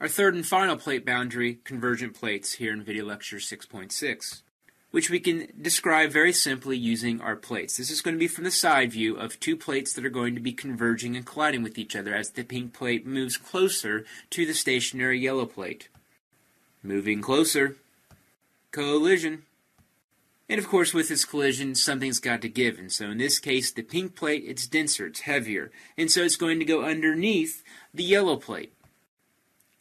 our third and final plate boundary, convergent plates, here in video lecture 6.6, which we can describe very simply using our plates. This is going to be from the side view of two plates that are going to be converging and colliding with each other as the pink plate moves closer to the stationary yellow plate. Moving closer. Collision. And of course, with this collision, something's got to give. And so in this case, the pink plate, it's denser, it's heavier. And so it's going to go underneath the yellow plate.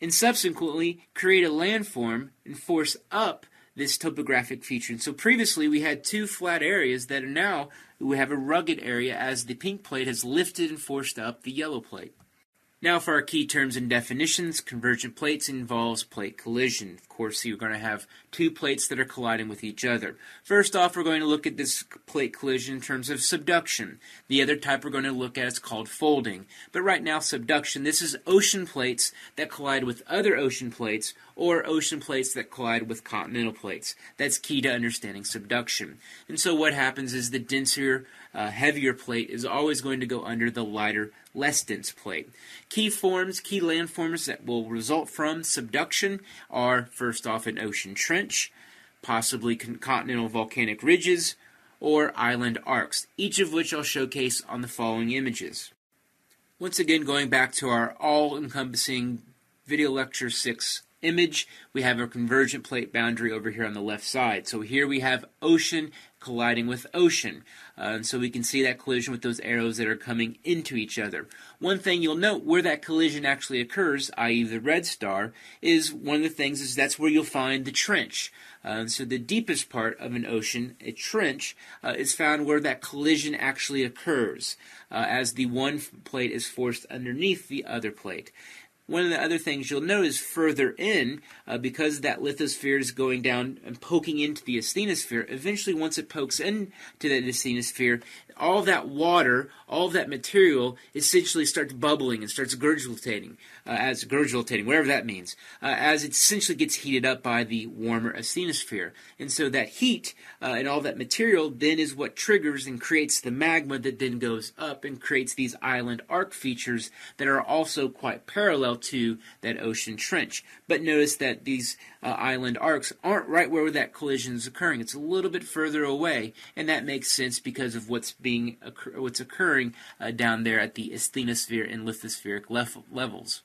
And subsequently, create a landform and force up this topographic feature. And so previously, we had two flat areas that are now, we have a rugged area as the pink plate has lifted and forced up the yellow plate. Now for our key terms and definitions, convergent plates involves plate collision. Of course, you're going to have two plates that are colliding with each other. First off, we're going to look at this plate collision in terms of subduction. The other type we're going to look at is called folding. But right now, subduction, this is ocean plates that collide with other ocean plates or ocean plates that collide with continental plates. That's key to understanding subduction. And so what happens is the denser, heavier plate is always going to go under the lighter, less dense plate. Key forms, key landforms that will result from subduction are, first off, an ocean trench, possibly continental volcanic ridges, or island arcs, each of which I'll showcase on the following images. Once again, going back to our all-encompassing video lecture 6 image, we have our convergent plate boundary over here on the left side. So here we have ocean colliding with ocean. And so we can see that collision with those arrows that are coming into each other. One thing you'll note where that collision actually occurs, i.e. the red star, is one of the things is that's where you'll find the trench. So the deepest part of an ocean, a trench, is found where that collision actually occurs, as the one plate is forced underneath the other plate. One of the other things you'll notice further in, because that lithosphere is going down and poking into the asthenosphere, eventually once it pokes into that asthenosphere, all that water, all of that material essentially starts bubbling and starts gurgitating, whatever that means, as it essentially gets heated up by the warmer asthenosphere. And so that heat and all that material then is what triggers and creates the magma that then goes up and creates these island arc features that are also quite parallel to that ocean trench. But notice that these island arcs aren't right where that collision is occurring. It's a little bit further away, and that makes sense because of what's occurring down there at the asthenosphere and lithospheric levels.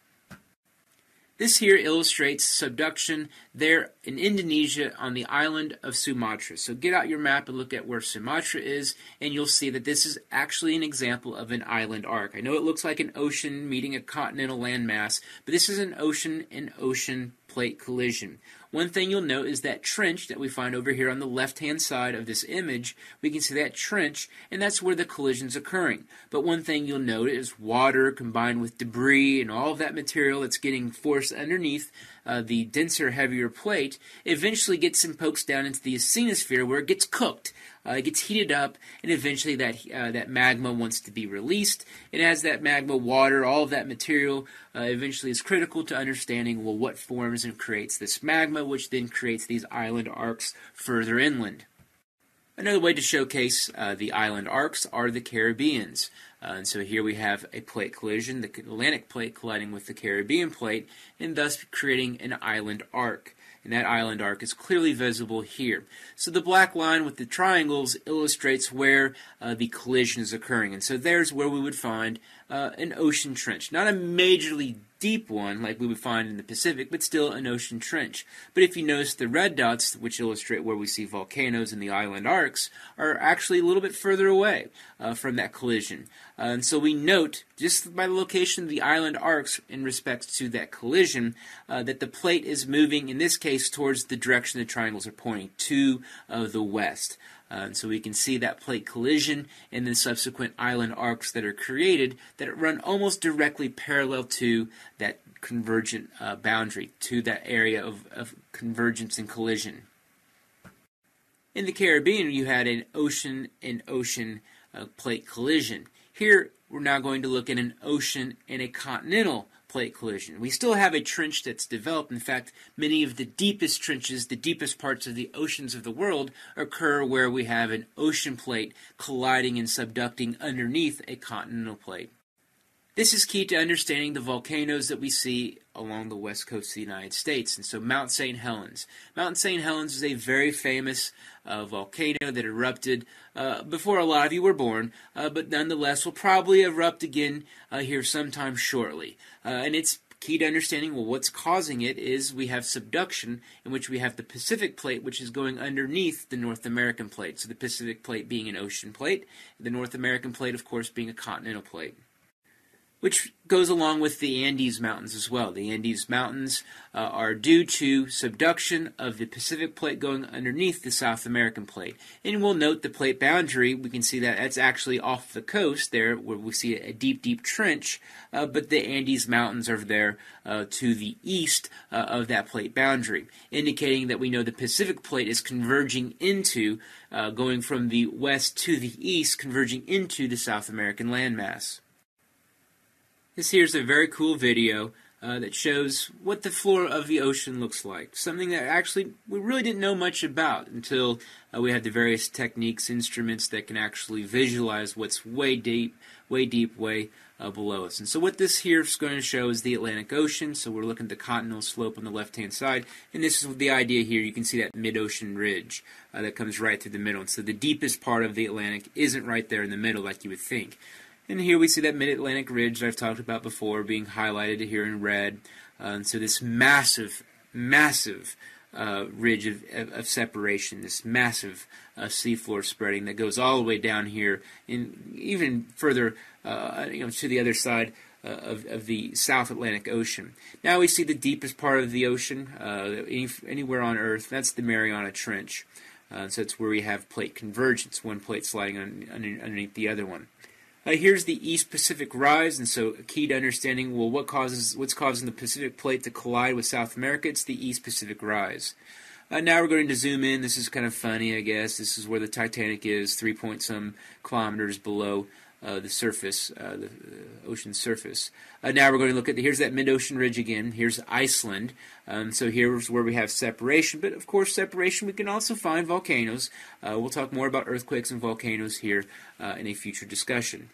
This here illustrates subduction there in Indonesia on the island of Sumatra. So get out your map and look at where Sumatra is, and you'll see that this is actually an example of an island arc. I know it looks like an ocean meeting a continental landmass, but this is an ocean and ocean plate collision. One thing you'll note is that trench that we find over here on the left-hand side of this image. We can see that trench, and that's where the collision's occurring. But one thing you'll note is water combined with debris and all of that material that's getting forced underneath the denser, heavier plate eventually gets and pokes down into the asthenosphere where it gets cooked. It gets heated up, and eventually that magma wants to be released. And as that magma, water, all of that material eventually is critical to understanding, well, what forms and creates this magma, which then creates these island arcs further inland. Another way to showcase the island arcs are the Caribbeans. And so here we have a plate collision, the Atlantic plate colliding with the Caribbean plate, and thus creating an island arc. And that island arc is clearly visible here. So the black line with the triangles illustrates where the collision is occurring. And so there's where we would find an ocean trench. Not a majorly deep one like we would find in the Pacific, but still an ocean trench. But if you notice the red dots, which illustrate where we see volcanoes and the island arcs, are actually a little bit further away from that collision. And so we note, just by the location of the island arcs in respect to that collision, that the plate is moving, in this case, towards the direction the triangles are pointing, to the west. So we can see that plate collision and the subsequent island arcs that are created that run almost directly parallel to that convergent boundary, to that area of convergence and collision. In the Caribbean, you had an ocean and ocean plate collision. Here, we're now going to look at an ocean and a continental plate collision. We still have a trench that's developed. In fact, many of the deepest trenches, the deepest parts of the oceans of the world, occur where we have an ocean plate colliding and subducting underneath a continental plate. This is key to understanding the volcanoes that we see along the west coast of the United States. And so Mount St. Helens. Mount St. Helens is a very famous volcano that erupted before a lot of you were born, but nonetheless will probably erupt again here sometime shortly. And it's key to understanding, well, what's causing it is we have subduction, in which we have the Pacific Plate, which is going underneath the North American Plate. So the Pacific Plate being an ocean plate, the North American Plate, of course, being a continental plate, which goes along with the Andes Mountains as well. The Andes Mountains are due to subduction of the Pacific Plate going underneath the South American Plate. And we'll note the plate boundary. We can see that that's actually off the coast there, where we see a deep, deep trench, but the Andes Mountains are there to the east of that plate boundary, indicating that we know the Pacific Plate is converging into, going from the west to the east, converging into the South American landmass. This here's a very cool video that shows what the floor of the ocean looks like. Something that actually we really didn't know much about until we had the various techniques, instruments that can actually visualize what's way deep, way below us. And so what this here is going to show is the Atlantic Ocean. So we're looking at the continental slope on the left-hand side. And this is the idea here. You can see that mid-ocean ridge that comes right through the middle. And so the deepest part of the Atlantic isn't right there in the middle like you would think. And here we see that mid-Atlantic ridge that I've talked about before being highlighted here in red. And so this massive ridge of separation, this massive seafloor spreading that goes all the way down here, and even further, to the other side of the South Atlantic Ocean. Now we see the deepest part of the ocean, anywhere on Earth. That's the Mariana Trench. So it's where we have plate convergence, one plate sliding underneath the other one. Here's the East Pacific Rise, and so key to understanding, well, what's causing the Pacific Plate to collide with South America? It's the East Pacific Rise. Now we're going to zoom in. This is kind of funny, I guess. This is where the Titanic is, 3-point-some kilometers below the surface, the ocean surface. Now we're going to look at, here's that mid-ocean ridge again. Here's Iceland. So here's where we have separation, but of course separation we can also find volcanoes. We'll talk more about earthquakes and volcanoes here in a future discussion.